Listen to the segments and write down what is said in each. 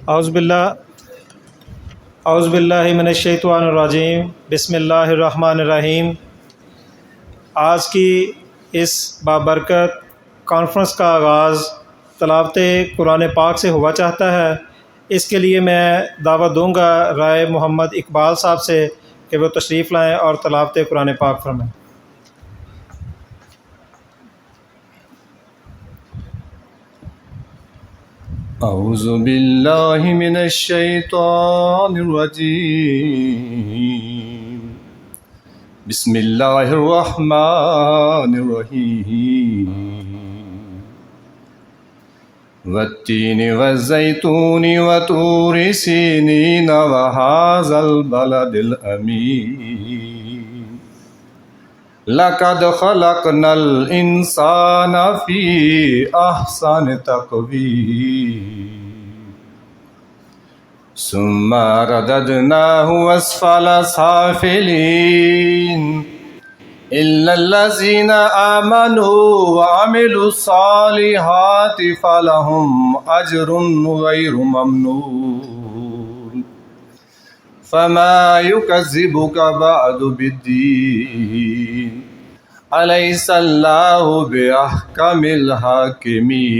اعوذ باللہ من الشیطان الرجیم، بسم اللہ الرحمن الرحیم۔ آج کی اس بابرکت کانفرنس کا آغاز تلاوت قرآن پاک سے ہوا چاہتا ہے۔ اس کے لیے میں دعوت دوں گا رائے محمد اقبال صاحب سے کہ وہ تشریف لائیں اور تلاوت قرآن پاک فرمائیں۔ اعوذ باللہ من الشیطان الرجیم، بسم اللہ الرحمن الرحیم۔ والتین والزیتون وطور سینین وہذا البلد الامین، لقد خلقنا الانسان فی احسن تقویم، ثم رددناه اسفل سافلین، الا الذین آمنوا وعملوا الصالحات فلهم اجر غیر ممنون، فما یکذبک بعد بالدین، الیس اللہ باحکم الحاکمین،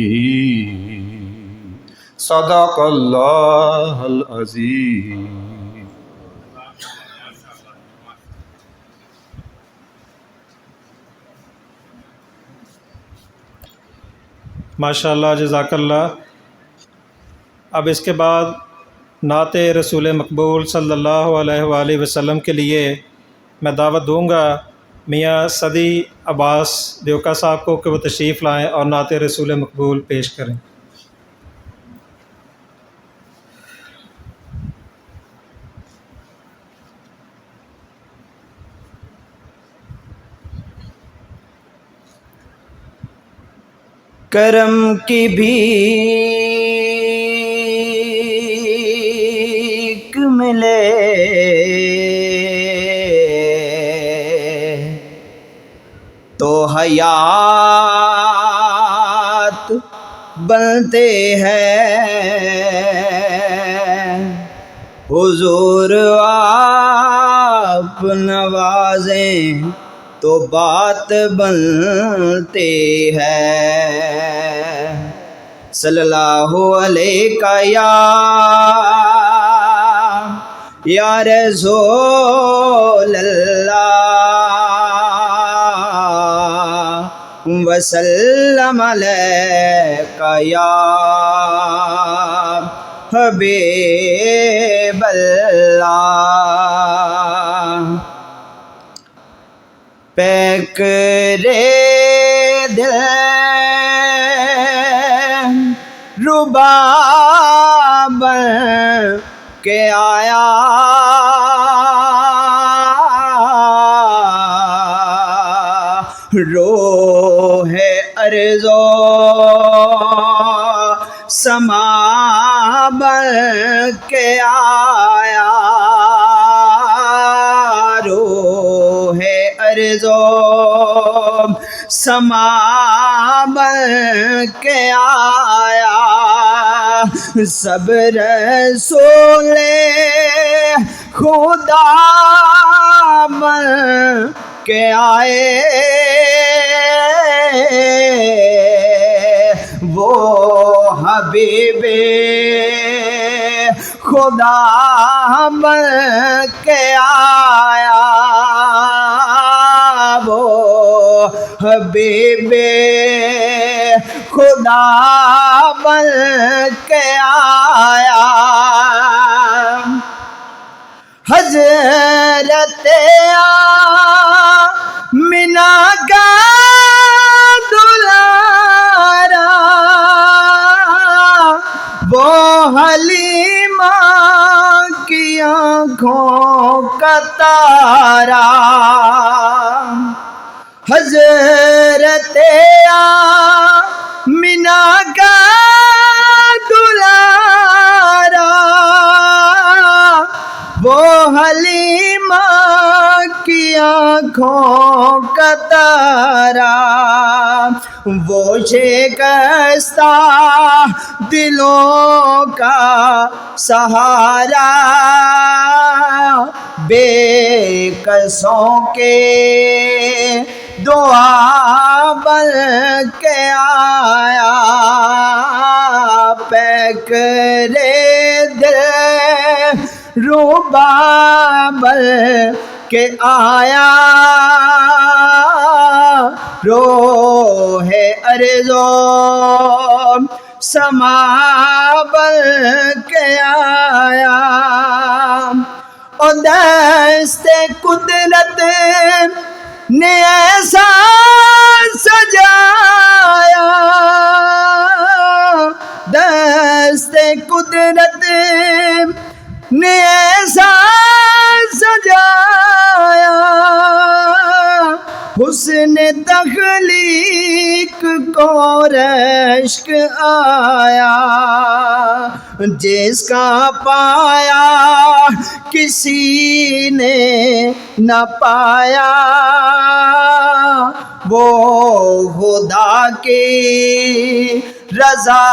صدق اللہ العظیم۔ ماشاء اللہ، جزاک اللہ۔ اب اس کے بعد نعت رسول مقبول صلی اللہ علیہ وآلہ وسلم کے لیے میں دعوت دوں گا میاں صدی عباس دیوکا صاحب کو کہ وہ تشریف لائیں اور نعت رسول مقبول پیش کریں۔ کرم کی بھیک ملے تو حیات بنتے ہیں، حضور آپ نوازیں تو بات بنتے ہیں، صلی اللہ علیہ یا رسول اللہ، وسلم علیک یا حبیب اللہ، پیکرے دل رباب کے آیا، روح ارض و سما بن کے آیا، روح ارض و سما بن کے آیا، سب رسول خدا بن کے آئے، وہ حبیب خدا بن کے آیا، وہ حبیب خدا بن کے آیا، حضرت آمنہ کا دلارا، وہ حلیمہ کی آنکھوں کا تارا، حضرت آمنہ کا دلارا، وہ حلیمہ کی آنکھوں کا تارا، وہ شکستہ دلوں کا سہارا، بے کسوں کے دعا بن کے آیا، پیکرے دل روبا بن کے آیا، روح ارض و سما بن کے آیا، اور دست قدرت نے ایسا سجایا، دست قدرت نے ایسا سجایا، حسن تخلیق کو رشک آیا، جس کا پایا کسی نے نہ پایا، وہ خدا کی رضا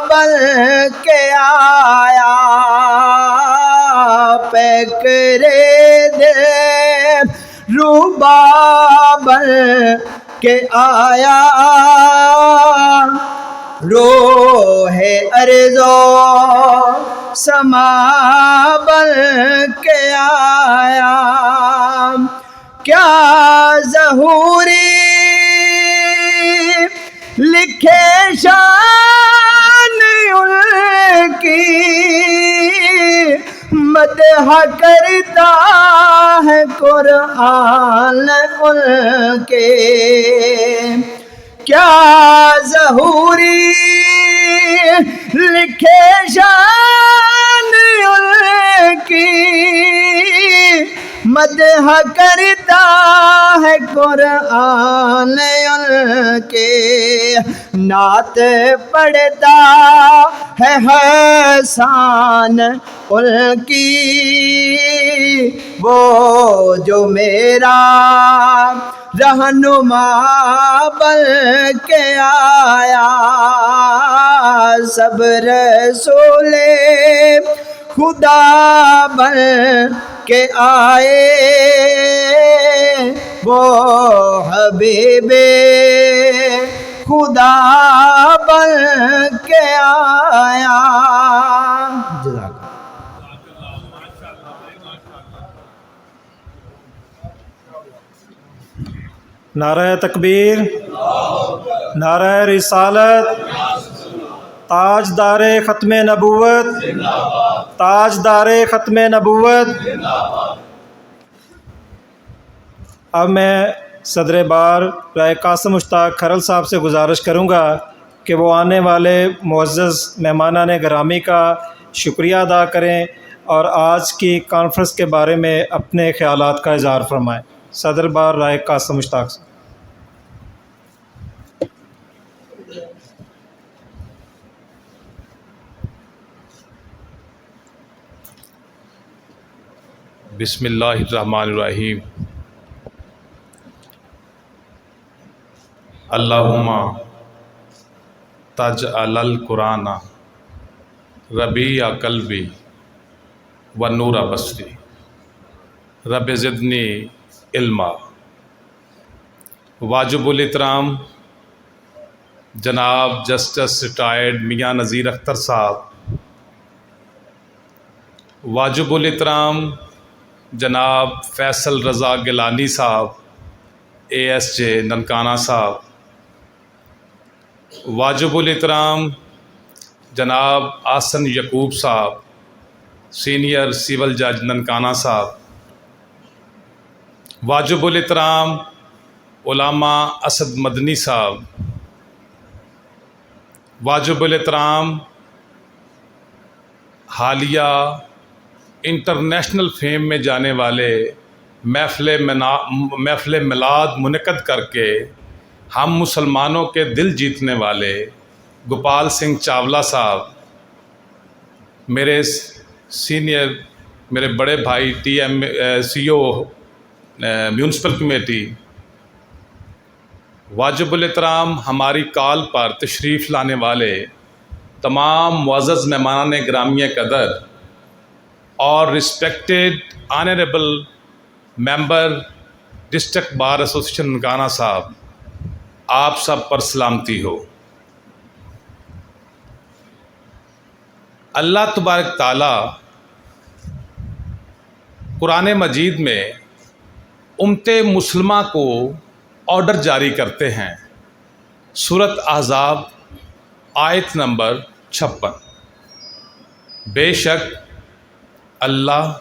بن کے آیا، پیکرے دل روبا بن کے آیا، روح ارض و سما بن کے آیا، کیا ظہوری لکھے شان ان کی، مدح کرتا ہے قرآن ان کے، کیا ظہوری لکھے شان ان کی، مدح کرتا ہے قرآن ان کے، نعت پڑھتا ہے حسان ان کی، وہ جو میرا رہنما بن کے آیا، سب رسول خدا بن کے آئے، وہ حبیب خدا بن کے آیا۔ جزاک اللہ۔ نعرہ تکبیر، نعرہ رسالت، تاجدار ختم نبوت، تاجدار ختم نبوت۔ اب میں صدر بار رائے قاسم مشتاق کھرل صاحب سے گزارش کروں گا کہ وہ آنے والے معزز مہمانان گرامی کا شکریہ ادا کریں اور آج کی کانفرنس کے بارے میں اپنے خیالات کا اظہار فرمائیں۔ صدر بار رائے قاسم مشتاق صاحب۔ بسم اللہ الرحمن الرحیم۔ اللہم تجعل القرآن ربیع قلبی و نور بصری، رب زدنی علما۔ واجب الاحترام جناب جسٹس ریٹائرڈ میاں نذیر اختر صاحب، واجب الاحترام جناب فیصل رضا گیلانی صاحب ASJ ننکانہ صاحب، واجب الاحترام جناب آسن یعقوب صاحب سینئر سول جج ننکانہ صاحب، واجب الاحترام علامہ اسد مدنی صاحب، واجب الاحترام حالیہ انٹرنیشنل فیم میں جانے والے محفل میلاد منعقد کر کے ہم مسلمانوں کے دل جیتنے والے گوپال سنگھ چاولہ صاحب، میرے سینئر میرے بڑے بھائی CO میونسپل کمیٹی واجب الاحترام ہماری کال پر تشریف لانے والے تمام معزز مہمان گرامی قدر اور رسپیکٹڈ آنریبل ممبر ڈسٹرکٹ بار ایسوسیشن ننکانہ صاحب، آپ سب پر سلامتی ہو۔ اللہ تبارک تعالیٰ قرآن مجید میں امت مسلمہ کو آرڈر جاری کرتے ہیں۔ سورۃ احزاب آیت نمبر 56، بے شک اللہ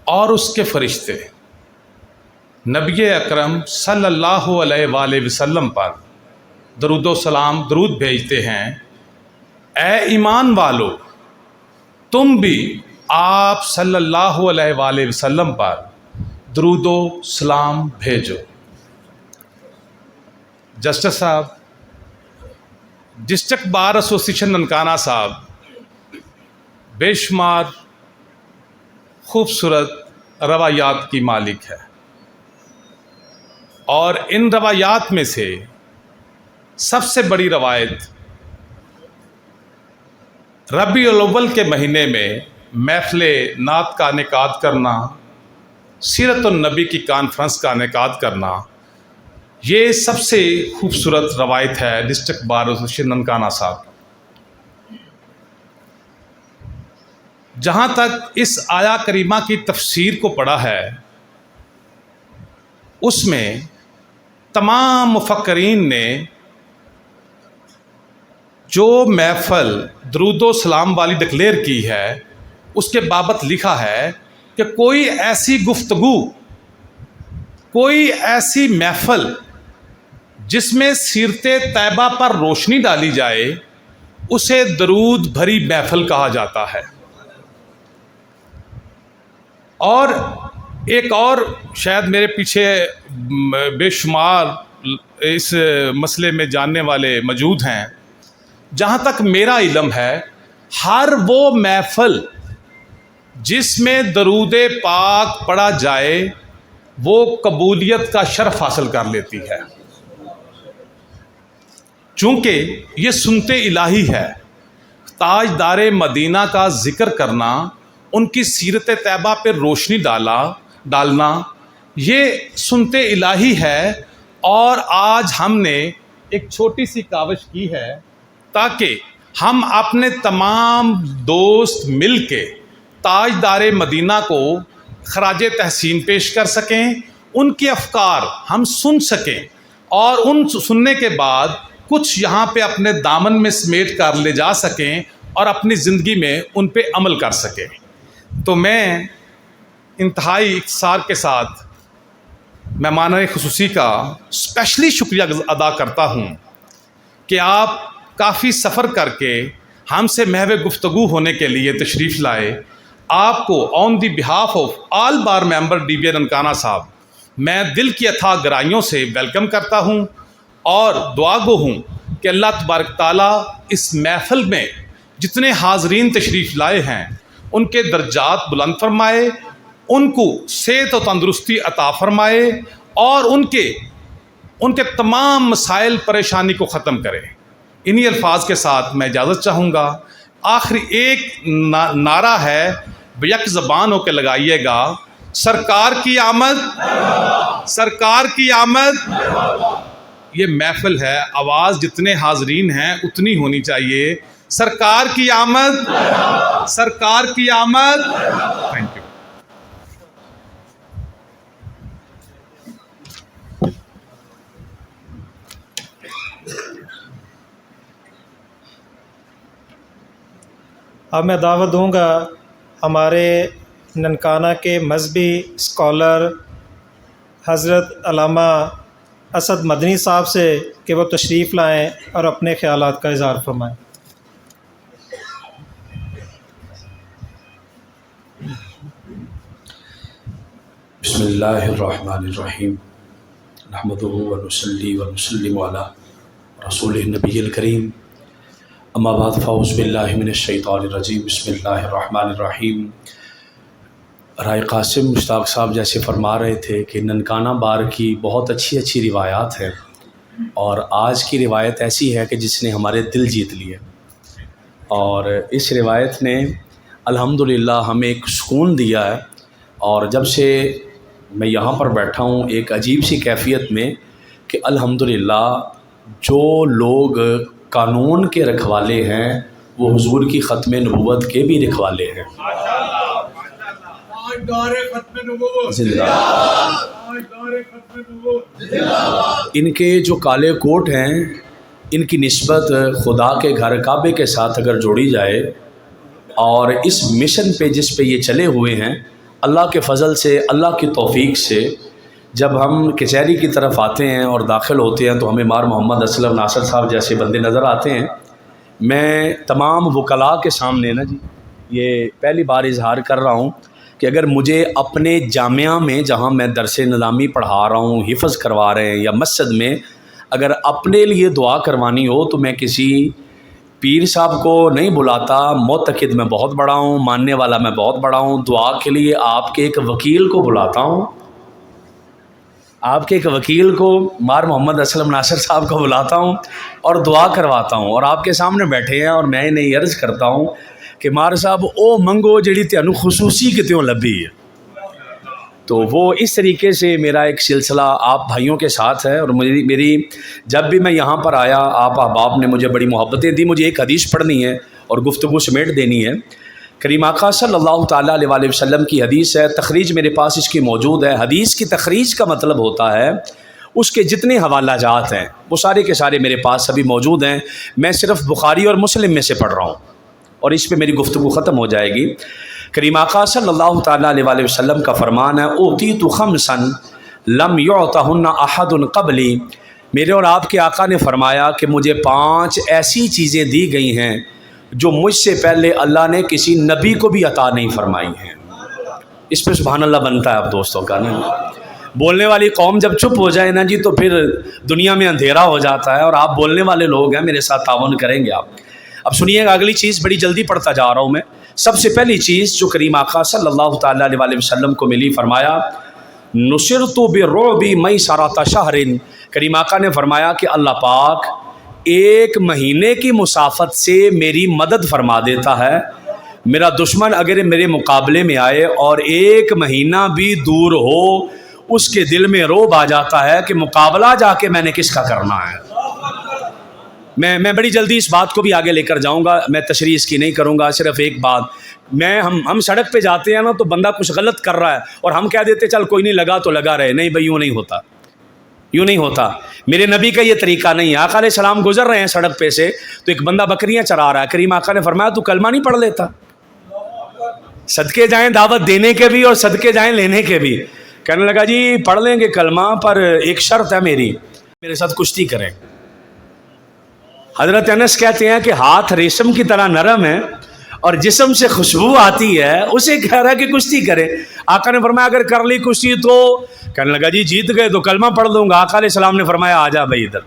اور اس کے فرشتے نبی اکرم صلی اللہ علیہ وآلہ وسلم پر درود و سلام درود بھیجتے ہیں۔ اے ایمان والو، تم بھی آپ صلی اللہ علیہ وآلہ وسلم پر درود و سلام بھیجو۔ جسٹس صاحب، ڈسٹرکٹ بار ایسوسیشن ننکانہ صاحب بے شمار خوبصورت روایات کی مالک ہے، اور ان روایات میں سے سب سے بڑی روایت ربیع الاول کے مہینے میں محفل نعت کا انعقاد کرنا، سیرت النبی کی کانفرنس کا انعقاد کرنا، یہ سب سے خوبصورت روایت ہے ڈسٹرکٹ بار ایسوسیشن ننکانہ صاحب۔ جہاں تک اس آیا کریمہ کی تفسیر کو پڑھا ہے، اس میں تمام مفکرین نے جو محفل درود و سلام والی ڈکلیئر کی ہے، اس کے بابت لکھا ہے کہ کوئی ایسی گفتگو، کوئی ایسی محفل جس میں سیرت طیبہ پر روشنی ڈالی جائے، اسے درود بھری محفل کہا جاتا ہے۔ اور ایک اور شاید میرے پیچھے بے شمار اس مسئلے میں جاننے والے موجود ہیں، جہاں تک میرا علم ہے، ہر وہ محفل جس میں درود پاک پڑھا جائے وہ قبولیت کا شرف حاصل کر لیتی ہے، چونکہ یہ سنت الہی ہے۔ تاجدار مدینہ کا ذکر کرنا، ان کی سیرت طیبہ پہ روشنی ڈالنا، یہ سنت الہی ہے۔ اور آج ہم نے ایک چھوٹی سی کاوش کی ہے تاکہ ہم اپنے تمام دوست مل کے تاجدار مدینہ کو خراج تحسین پیش کر سکیں، ان کے افکار ہم سن سکیں، اور ان سننے کے بعد کچھ یہاں پہ اپنے دامن میں سمیٹ کر لے جا سکیں اور اپنی زندگی میں ان پہ عمل کر سکیں۔ تو میں انتہائی اختصار کے ساتھ مہمان خصوصی کا اسپیشلی شکریہ ادا کرتا ہوں کہ آپ کافی سفر کر کے ہم سے محو گفتگو ہونے کے لیے تشریف لائے۔ آپ کو on the behalf of all bar member D B A Nankana Sahib میں دل کی اتھاہ گہرائیوں سے ویلکم کرتا ہوں، اور دعا گو ہوں کہ اللہ تبارک تعالیٰ اس محفل میں جتنے حاضرین تشریف لائے ہیں ان کے درجات بلند فرمائے، ان کو صحت و تندرستی عطا فرمائے، اور ان کے تمام مسائل پریشانی کو ختم کرے۔ انہی الفاظ کے ساتھ میں اجازت چاہوں گا۔ آخری ایک نعرہ ہے، بیک زبان ہو کے لگائیے گا، سرکار کی آمد، سرکار کی آمد۔ یہ محفل ہے، آواز جتنے حاضرین ہیں اتنی ہونی چاہیے۔ سرکار کی آمد، سرکار کی آمد۔ Thank you. اب میں دعوت دوں گا ہمارے ننکانہ کے مذہبی اسکالر حضرت علامہ اسد مدنی صاحب سے کہ وہ تشریف لائیں اور اپنے خیالات کا اظہار فرمائیں۔ بسم اللہ الرحمن الرحیم، نحمدہ ونصلی ونسلم علی رسول النبی الکریم، اما بعد فاعوذ باللہ من الشیطان الرجیم، بسم اللہ الرحمن الرحیم۔ رائے قاسم مشتاق صاحب جیسے فرما رہے تھے کہ ننکانہ بار کی بہت اچھی روایات ہیں، اور آج کی روایت ایسی ہے کہ جس نے ہمارے دل جیت لیے، اور اس روایت نے الحمدللہ ہمیں ایک سکون دیا ہے، اور جب سے میں یہاں پر بیٹھا ہوں ایک عجیب سی کیفیت میں کہ الحمدللہ جو لوگ قانون کے رکھوالے ہیں وہ حضور کی ختم نبوت کے بھی رکھوالے ہیں۔ زندہ ان کے جو کالے کوٹ ہیں ان کی نسبت خدا کے گھر کعبے کے ساتھ اگر جوڑی جائے، اور اس مشن پہ جس پہ یہ چلے ہوئے ہیں، اللہ کے فضل سے، اللہ کی توفیق سے جب ہم کچہری کی طرف آتے ہیں اور داخل ہوتے ہیں تو ہمیں مار محمد اسلم ناصر صاحب جیسے بندے نظر آتے ہیں۔ میں تمام وکلاء کے سامنے نا جی یہ پہلی بار اظہار کر رہا ہوں کہ اگر مجھے اپنے جامعہ میں جہاں میں درس نظامی پڑھا رہا ہوں، حفظ کروا رہے ہیں، یا مسجد میں اگر اپنے لیے دعا کروانی ہو تو میں کسی پیر صاحب کو نہیں بلاتا۔ معتقد میں بہت بڑا ہوں، ماننے والا میں بہت بڑا ہوں، دعا کے لیے آپ کے ایک وکیل کو بلاتا ہوں، آپ کے ایک وکیل کو مار محمد اسلم ناصر صاحب کو بلاتا ہوں اور دعا کرواتا ہوں، اور آپ کے سامنے بیٹھے ہیں اور میں انہیں عرض کرتا ہوں کہ مار صاحب او منگو جڑی تینوں خصوصی کتوں لبھی ہے۔ تو وہ اس طریقے سے میرا ایک سلسلہ آپ بھائیوں کے ساتھ ہے، اور میری جب بھی میں یہاں پر آیا آپ احباب نے مجھے بڑی محبتیں دی۔ مجھے ایک حدیث پڑھنی ہے اور گفتگو سمیٹ دینی ہے۔ کریم آقا صلی اللہ تعالیٰ علیہ وآلہ وسلم کی حدیث ہے، تخریج میرے پاس اس کی موجود ہے۔ حدیث کی تخریج کا مطلب ہوتا ہے اس کے جتنے حوالہ جات ہیں وہ سارے کے سارے میرے پاس سبھی موجود ہیں۔ میں صرف بخاری اور مسلم میں سے پڑھ رہا ہوں اور اس پہ میری گفتگو ختم ہو جائے گی۔ کریم آقا صلی اللہ تعالیٰ علیہ وآلہ وسلم کا فرمان ہے، اوتیت خمسا لم یعطہن احد قبلی۔ میرے اور آپ کے آقا نے فرمایا کہ مجھے 5 ایسی چیزیں دی گئی ہیں جو مجھ سے پہلے اللہ نے کسی نبی کو بھی عطا نہیں فرمائی ہیں۔ اس پہ سبحان اللہ بنتا ہے اب دوستوں کا نا، بولنے والی قوم جب چپ ہو جائے نا جی تو پھر دنیا میں اندھیرا ہو جاتا ہے، اور آپ بولنے والے لوگ ہیں، میرے ساتھ تعاون کریں گے آپ۔ اب سنیے گا اگلی چیز، بڑی جلدی پڑھتا جا رہا ہوں میں۔ سب سے پہلی چیز جو کریم آقا صلی اللہ تعالیٰ علیہ وآلہ وسلم کو ملی، فرمایا نصرت بالرعب میسرۃ شہر۔ کریم آقا نے فرمایا کہ اللہ پاک 1 مہینے کی مسافت سے میری مدد فرما دیتا ہے۔ میرا دشمن اگر میرے مقابلے میں آئے اور 1 مہینہ بھی دور ہو، اس کے دل میں رعب آ جاتا ہے کہ مقابلہ جا کے میں نے کس کا کرنا ہے۔ میں بڑی جلدی اس بات کو بھی آگے لے کر جاؤں گا، میں تشریح اس کی نہیں کروں گا، صرف ایک بات، ہم سڑک پہ جاتے ہیں نا تو بندہ کچھ غلط کر رہا ہے اور ہم کہہ دیتے چل کوئی نہیں لگا تو لگا رہے، نہیں بھائی یوں نہیں ہوتا، یوں نہیں ہوتا۔ میرے نبی کا یہ طریقہ نہیں ہے۔ آقا علیہ السلام گزر رہے ہیں سڑک پہ سے تو ایک بندہ بکریاں چرا رہا ہے، کریم آقا نے فرمایا تو کلمہ نہیں پڑھ لیتا؟ صدقے جائیں دعوت دینے کے بھی اور صدقے جائیں لینے کے بھی۔ کہنے لگا جی پڑھ لیں گے کلمہ، پر ایک شرط ہے میرے ساتھ کشتی کریں۔ حضرت انس کہتے ہیں کہ ہاتھ ریشم کی طرح نرم ہے اور جسم سے خوشبو آتی ہے، اسے کہہ رہا ہے کہ کشتی کرے۔ آقا نے فرمایا اگر کر لی کشتی تو، کہنے لگا جی جیت گئے تو کلمہ پڑھ دوں گا۔ آقا علیہ السلام نے فرمایا آ جا بھائی ادھر۔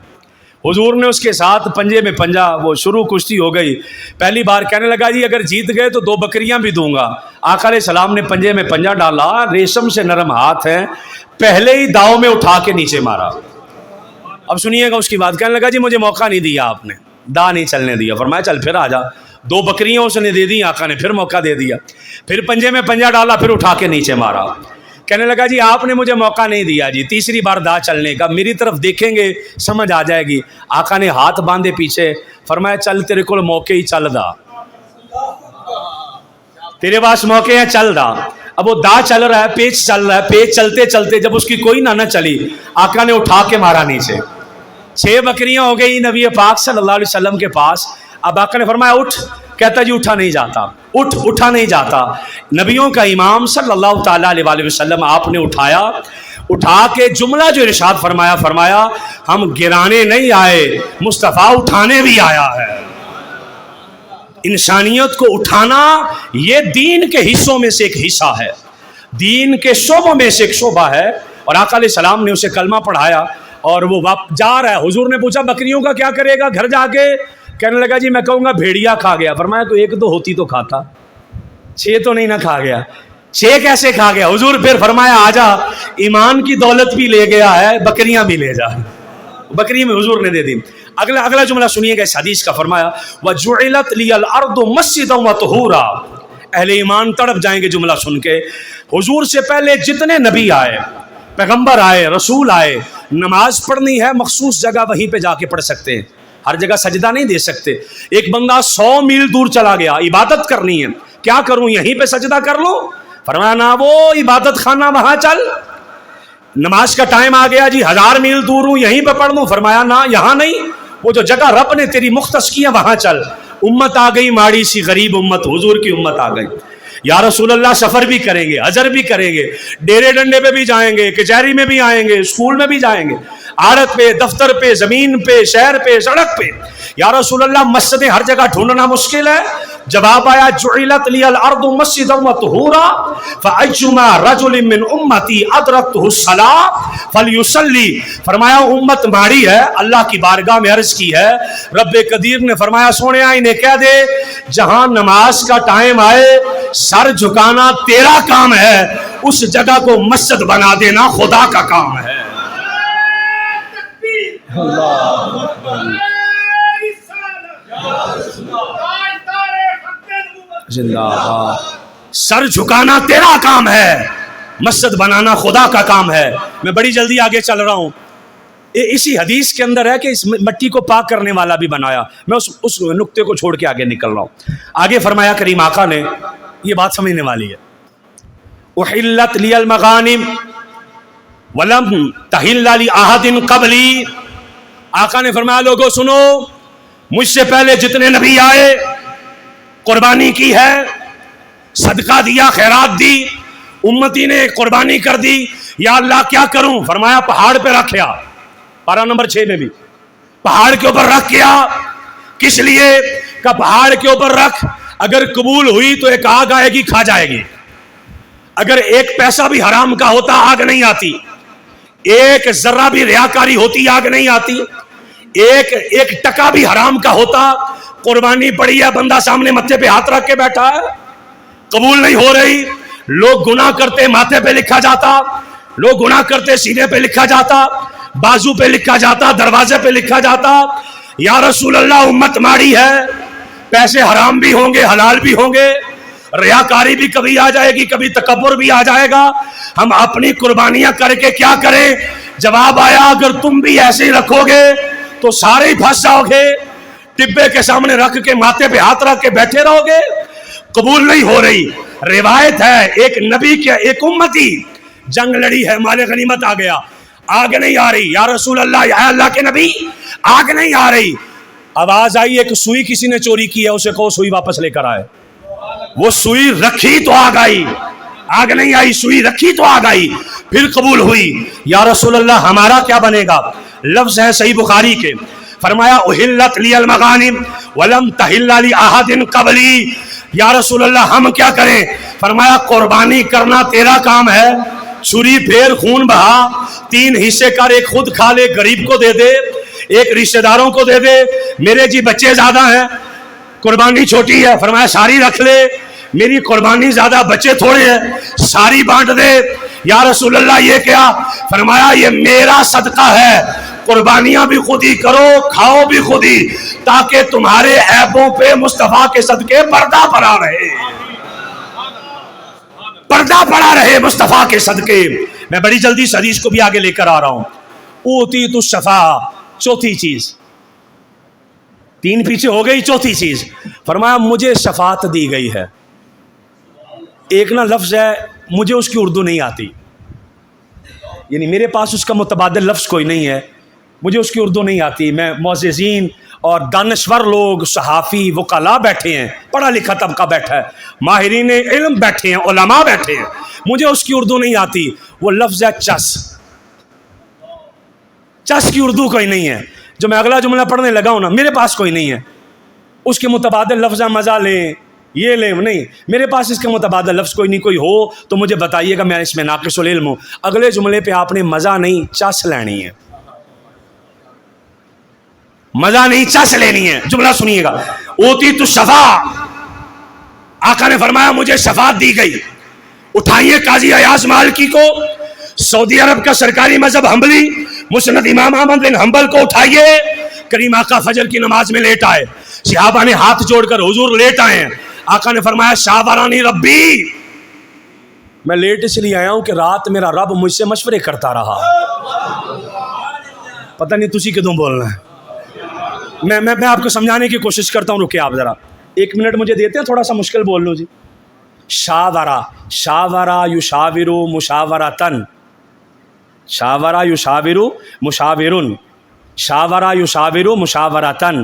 حضور نے اس کے ساتھ پنجے میں پنجا، وہ شروع کشتی ہو گئی۔ پہلی بار کہنے لگا جی اگر جیت گئے تو 2 بکریاں بھی دوں گا۔ آقا علیہ السلام نے پنجے میں پنجا ڈالا، ریشم سے نرم ہاتھ ہے، پہلے ہی داؤ میں اٹھا کے نیچے مارا۔ اب سنیے گا اس کی بات، کہنے لگا جی مجھے موقع نہیں دیا آپ نے، دا نہیں چلنے دیا۔ فرمایا چل پھر آ جا۔ 2 بکریاں اس نے دے دی، آقا نے پھر موقع دے دیا، پھر پنجے میں پنجا ڈالا، پھر اٹھا کے نیچے مارا۔ کہنے لگا جی آپ نے مجھے موقع نہیں دیا جی، تیسری بار دا چلنے کا، میری طرف دیکھیں گے سمجھ آ جائے گی۔ آقا نے ہاتھ باندھے پیچھے، فرمایا چل تیرے کو موقع ہی چل دا، تیرے پاس موقع ہے چل دا۔ اب وہ دا چل رہا ہے، پیچ چل رہا ہے، پیچ چلتے چلتے جب اس کی کوئی نہ چلی، آقا نے اٹھا کے مارا نیچے۔ 6 بکریاں ہو گئی نبی پاک صلی اللہ علیہ وسلم کے پاس۔ اب آقا نے فرمایا اٹھ، کہتا جی اٹھا نہیں جاتا، اٹھا نہیں جاتا۔ نبیوں کا امام صلی اللہ تعالیٰ علیہ وآلہ وسلم آپ نے اٹھایا، اٹھا کے جملہ جو ارشاد فرمایا ہم گرانے نہیں آئے، مصطفیٰ اٹھانے بھی آیا ہے۔ انسانیت کو اٹھانا یہ دین کے حصوں میں سے ایک حصہ ہے، دین کے شعبوں میں سے ایک شعبہ ہے۔ اور آقا علیہ السلام نے اسے کلمہ پڑھایا اور وہ جا رہا ہے۔ حضور نے پوچھا بکریوں کا کیا کرے گا گھر جا کے؟ کہنے لگا جی میں کہوں گا بھیڑیا کھا گیا۔ فرمایا تو 1 تو ہوتی تو کھاتا، 6 تو نہیں نہ کھا گیا، 6 کیسے کھا گیا؟ حضور پھر فرمایا آجا، ایمان کی دولت بھی لے گیا ہے، بکریاں بھی لے جا۔ بکری میں حضور نے دے دی. اگلا جملہ سنیے گا اس حدیث کا. فرمایا وَجُعِلَتْ لِيَ الْأَرْضُ مَسْجِدًا وَطُهُورًا. اہل ایمان تڑپ جائیں گے جملہ سن کے. حضور سے پہلے جتنے نبی آئے، پیغمبر آئے، رسول آئے، نماز پڑھنی ہے مخصوص جگہ وہیں پہ جا کے پڑھ سکتے ہیں، ہر جگہ سجدہ نہیں دے سکتے. ایک بندہ 100 میل دور چلا گیا، عبادت کرنی ہے، کیا کروں یہیں پہ سجدہ کر لوں؟ فرمایا نہ، وہ عبادت خانہ وہاں چل. نماز کا ٹائم آ گیا جی، 1000 میل دور ہوں یہیں پہ پڑھ لوں؟ فرمایا نہ، یہاں نہیں، وہ جو جگہ رب نے تیری مختص کی ہے وہاں چل. امت آ گئی، ماڑی سی غریب امت، حضور کی امت آ گئی. یا رسول اللہ سفر بھی کریں گے، حجر بھی کریں گے، ڈیرے ڈنڈے پہ بھی جائیں گے، کچہری میں بھی آئیں گے، اسکول میں بھی جائیں گے، عارت پہ، دفتر پہ، زمین پہ، شہر پہ، سڑک پہ. یا رسول اللہ مسجدیں ہر جگہ ڈھونڈنا مشکل ہے. جواب آیا جعلت لی الارض مسجدا وطہورا فایما رجل من امتی ادرکتہ الصلاۃ فلیصلی. فرمایا امت ماری ہے، اللہ کی بارگاہ میں عرض کی ہے. رب قدیر نے فرمایا سونے انہیں کہہ دے جہاں نماز کا ٹائم آئے سر جھکانا تیرا کام ہے، اس جگہ کو مسجد بنا دینا خدا کا کام ہے. زندہ باد. سر جھکانا تیرا کام ہے، مسجد بنانا خدا کا کام ہے. میں بڑی جلدی آگے چل رہا ہوں. اسی حدیث کے اندر ہے کہ اس مٹی کو پاک کرنے والا بھی بنایا. میں اس نقطے کو چھوڑ کے آگے نکل رہا ہوں. آگے فرمایا کریم آقا نے، یہ بات سمجھنے والی ہے، احلت لی المغانم ولم تحل لأحد قبلی. آقا نے فرمایا لوگوں سنو، مجھ سے پہلے جتنے نبی آئے قربانی کی ہے، صدقہ دیا، خیرات دی، امتی نے قربانی کر دی. یا اللہ کیا کروں؟ فرمایا پہاڑ پہ رکھیا. پارہ نمبر 6 میں بھی پہاڑ کے اوپر رکھ کیا. کس لیے کہ پہاڑ کے اوپر رکھ، اگر قبول ہوئی تو ایک آگ آئے گی کھا جائے گی. اگر ایک پیسہ بھی حرام کا ہوتا آگ نہیں آتی، ایک ذرہ بھی ریاکاری ہوتی آگ نہیں آتی، ایک ٹکا بھی حرام کا ہوتا. قربانی پڑی ہے، بندہ سامنے ماتھے پہ ہاتھ رکھ کے بیٹھا ہے، قبول نہیں ہو رہی. لوگ گناہ کرتے ماتھے پہ لکھا جاتا، لوگ گناہ کرتے سینے پہ لکھا جاتا، بازو پہ لکھا جاتا، دروازے پہ لکھا جاتا. یا رسول اللہ امت ماری ہے، پیسے حرام بھی ہوں گے حلال بھی ہوں گے، ریاکاری بھی کبھی آ جائے گی، کبھی تکبر بھی آ جائے گا. ہم اپنی قربانیاں کر کے کیا کریں؟ جواب آیا اگر تم بھی ایسے ہی رکھو گے تو سارے ہی پھنس جاؤ گے. ٹبے کے سامنے رکھ کے ماتھے پہ ہاتھ رکھ کے بیٹھے رہو گے، قبول نہیں ہو رہی. روایت ہے ایک نبی کے ایک امتی جنگ لڑی ہے، مال غنیمت آ گیا، آگ نہیں آ رہی. یا رسول اللہ، یا اللہ کے نبی آگ نہیں آ رہی. آواز آئی ایک سوئی کسی نے چوری کی ہے، اسے کہو سوئی واپس لے کر آئے. وہ سوئی رکھی تو آگ آئی، آگ نہیں آئی، سوئی رکھی تو آگ آئی، پھر قبول ہوئی. یا رسول اللہ ہمارا کیا بنے گا؟ لفظ ہے صحیح بخاری کے. فرمایا احلت لی المغانم ولم تحل لأحد قبلی. یا رسول اللہ ہم کیا کریں؟ فرمایا قربانی کرنا تیرا کام ہے، چھری پھیر خون بہا، 3 حصے کر، ایک خود کھا لے، غریب کو دے دے، ایک رشتہ داروں کو دے دے. میرے جی بچے زیادہ ہیں، قربانی چھوٹی ہے، فرمایا ساری رکھ لے. میری قربانی زیادہ، بچے تھوڑے ہیں، ساری بانٹ دے. یا رسول اللہ یہ کیا؟ فرمایا یہ میرا صدقہ ہے، قربانیاں بھی خود ہی کرو، کھاؤ بھی خود ہی، تاکہ تمہارے عیبوں پہ مصطفیٰ کے صدقے پردہ پڑا رہے، پردہ پڑا رہے مصطفیٰ کے صدقے. میں بڑی جلدی اس حدیث کو بھی آگے لے کر آ رہا ہوں. اوتیت الشفاعہ، چوتھی چیز، 3 پیچھے ہو گئی، چوتھی چیز فرمایا مجھے شفاعت دی گئی ہے. ایک نا لفظ ہے، مجھے اس کی اردو نہیں آتی، یعنی میرے پاس اس کا متبادل لفظ کوئی نہیں ہے، مجھے اس کی اردو نہیں آتی. میں معززین اور دانشور لوگ، صحافی، وکلاء بیٹھے ہیں، پڑھا لکھا طبقہ بیٹھا ہے، ماہرین علم بیٹھے ہیں، علماء بیٹھے ہیں، مجھے اس کی اردو نہیں آتی. وہ لفظ ہے چس. چس کی اردو کوئی نہیں ہے. جو میں اگلا جملہ پڑھنے لگا ہوں نا، میرے پاس کوئی نہیں ہے. اس کے متبادل لفظ مزہ لیں، یہ لیں، نہیں، میرے پاس اس کا متبادل لفظ کوئی نہیں. کوئی ہو تو مجھے بتائیے گا، میں اس میں ناقص العلم ہوں. اگلے جملے پہ آپ نے مزہ نہیں چس لینی ہے، مزہ نہیں چس لینی ہے. جملہ سنیے گا، اوتیت الشفاعہ، آقا نے فرمایا مجھے شفاعت دی گئی. اٹھائیے قاضی ایاز مالکی کو، سعودی عرب کا سرکاری مذہب حنبلی، مسند امام احمد بن حنبل کو اٹھائیے، کریم آقا فجر کی نماز میں لیٹ آئے، صحابہ نے ہاتھ جوڑ کر حضور لیٹ آئے ہیں، آقا نے فرمایا شاورانی ربی، میں لیٹ اس لیے آیا ہوں کہ رات میرا رب مجھ سے مشورے کرتا رہا. پتہ نہیں تسی کدوں بولنا ہے، میں آپ کو سمجھانے کی کوشش کرتا ہوں. رکے آپ ذرا 1 منٹ مجھے دیتے ہیں، تھوڑا سا مشکل بول لوں جی. شاورا، شاورا یشاورو مشاورتن، شاورا یشاورو مشاورن، شاورا یشاورو مشاورتن،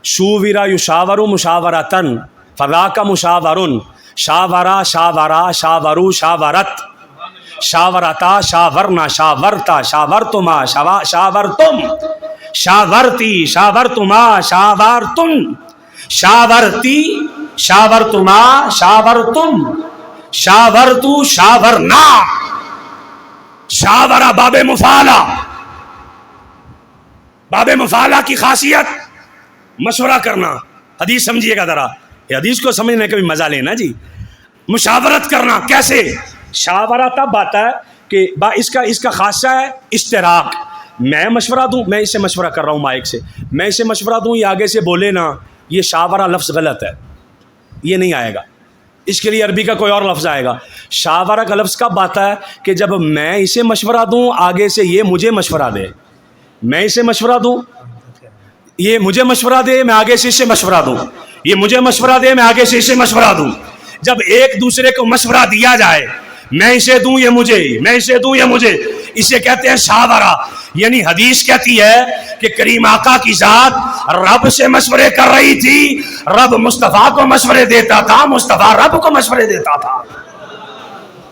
شوورا یشاورو مشاورتن، فذاک مشاورن، شاورا شاورا شاورو شاورت، شاورتا شاورنا شاورتا شاورتما شاورتم، شاورتی شاورتما شاورتن، شاورتی شاورتما شاورتم، شاورتو شاورنا. شاورا باب مفعلہ، باب مفعلہ کی خاصیت مشورہ کرنا. حدیث سمجھیے گا ذرا، یہ حدیث کو سمجھنے کا بھی مزہ لینا جی. مشاورت کرنا کیسے؟ شاورہ تب آتا ہے کہ اس کا خاصہ ہے اشتراک. میں مشورہ دوں، میں اسے مشورہ کر رہا ہوں مائک سے، میں اسے مشورہ دوں، یہ آگے سے بولے نا یہ شاورہ لفظ غلط ہے، یہ نہیں آئے گا، اس کے لیے عربی کا کوئی اور لفظ آئے گا. شاورہ کا لفظ کب آتا ہے کہ جب میں اسے مشورہ دوں، آگے سے یہ مجھے مشورہ دے. میں اسے مشورہ دوں، یہ مجھے مشورہ دے، میں آگے سے اسے مشورہ دوں، یہ مجھے مشورہ دے، میں آگے سے اسے مشورہ دوں. جب ایک دوسرے کو مشورہ دیا جائے، میں اسے دوں یہ مجھے، میں اسے دوں یہ مجھے، اسے کہتے ہیں شاورہ. یعنی حدیث کہتی ہے کہ کریم آقا کی ذات رب سے مشورے کر رہی تھی، رب مصطفیٰ کو مشورے دیتا تھا، مصطفیٰ رب کو مشورے دیتا تھا.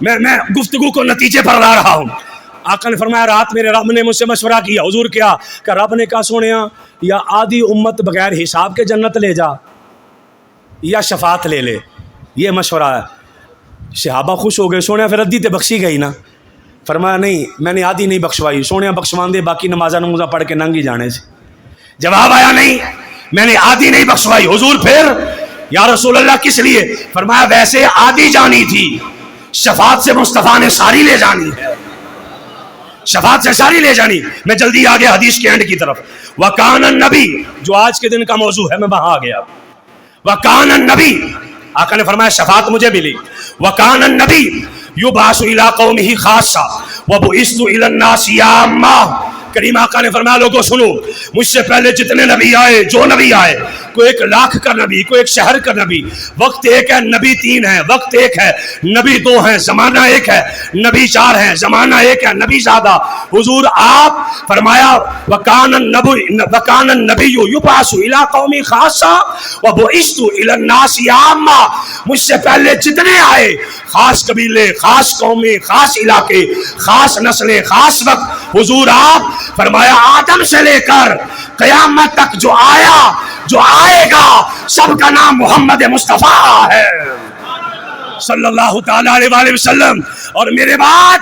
میں گفتگو کو نتیجے پر لا رہا ہوں. آقا نے فرمایا رات میرے رب نے مجھ سے مشورہ کیا. حضور کیا کہ رب نے کہا سونیا یا آدھی امت بغیر حساب کے جنت لے جا یا شفاعت لے لے، یہ مشورہ ہے. صحابہ خوش ہو گئے، سونیا پھر ادھی تے بخشی گئی نا. فرمایا نہیں، میں نے آدھی نہیں بخشوائی، سونیا بخشوان دے، باقی نمازہ نمازہ پڑھ کے ننگی جانے سے. جواب آیا نہیں، میں نے آدھی نہیں بخشوائی. حضور پھر یا رسول اللہ کس لیے؟ فرمایا ویسے آدھی جانی تھی، شفاعت سے مصطفیٰ نے ساری لے جانی ہے، شفاعت سے ساری لے جانی. میں جلدی آگے حدیث کے اینڈ کی طرف. وَكَانَ النَّبِي، جو آج کے دن کا موضوع ہے، میں وہاں آ گیا. وَكَانَ النَّبِي، آقا نے فرمایا شفاعت مجھے ملی. وَكَانَ النَّبِي يُبْعَثُ إِلَىٰ قَوْمِهِ خَاصَّةً وَبُعِثْتُ إِلَى النَّاسِ عَامَّةً. کریم آقا نے فرمایا لوگوں سنو، مجھ سے پہلے جتنے نبی آئے، جو نبی آئے، کوئی 1 لاکھ کا نبی، کوئی 1 شہر کا نبی، وقت ایک ہے، نبی 3 ہے، وقت ایک ہے، نبی 2 ہیں، زمانہ ایک ہے، نبی 4 ہیں، زمانہ ایک ہے، نبی زیادہ. حضور آپ فرمایا وَكَانَ النَّبِيُّ يُبْعَثُ إِلَىٰ قَوْمِهِ خَاصَّةً وَبُعِثْتُ إِلَى النَّاسِ عَامَّةً. مجھ سے پہلے جتنے آئے، خاص قبیلے، خاص قومیں، خاص علاقے، خاص نسلیں، خاص وقت. حضور آپ فرمایا آدم سے لے کر قیامت تک جو آیا، جو آئے گا، سب کا نام محمد مصطفیٰ ہے صلی اللہ تعالیٰ علیہ وآلہ وسلم. اور میرے بعد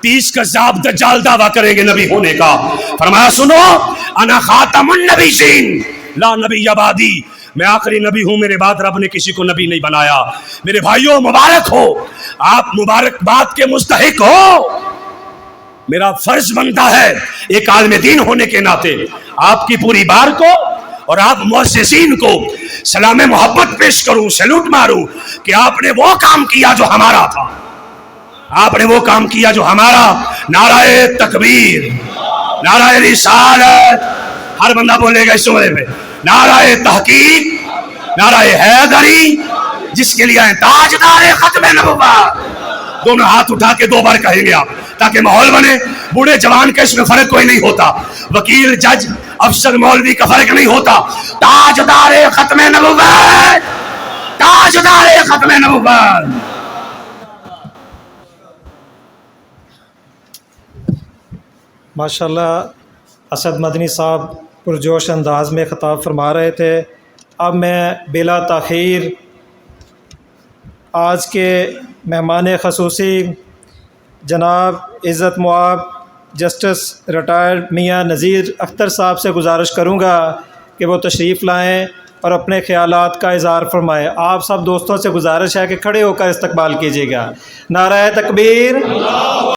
30 کذاب دجال دعویٰ کریں گے نبی ہونے کا. فرمایا سنو، انا خاتم النبیین لا نبی بعدی، میں آخری نبی ہوں، میرے بعد رب نے کسی کو نبی نہیں بنایا. میرے بھائیوں مبارک ہو، آپ مبارکباد کے مستحق ہو. میرا فرض بنتا ہے ایک عالم دین ہونے کے ناطے آپ کی پوری بار کو اور آپ مؤسسین کو سلام محبت پیش کروں، سیلوٹ ماروں کہ آپ نے وہ کام کیا جو ہمارا تھا، آپ نے وہ کام کیا جو ہمارا. نعرہ تکبیر، نعرہ رسالت، ہر بندہ بولے گا اس جملے پہ. نعرہ تحقیق، نعرہ حیدری، جس کے لیے تاجدار ختم نبوت. دونوں ہاتھ اٹھا کے 2 بار کہیں گے آپ تاکہ ماحول بنے. بوڑھے جوان کے اس میں فرق کوئی نہیں ہوتا، وکیل، جج، افسر، مولوی کا فرق نہیں ہوتا. تاجدار ختم نبوت، تاجدار ختم نبوت. ماشاءاللہ اسد مدنی صاحب پرجوش انداز میں خطاب فرما رہے تھے. اب میں بلا تاخیر آج کے مہمان خصوصی جناب عزت مآب جسٹس ریٹائرڈ میاں نذیر اختر صاحب سے گزارش کروں گا کہ وہ تشریف لائیں اور اپنے خیالات کا اظہار فرمائیں. آپ سب دوستوں سے گزارش ہے کہ کھڑے ہو کر استقبال کیجیے گا. نعرہ تکبیر.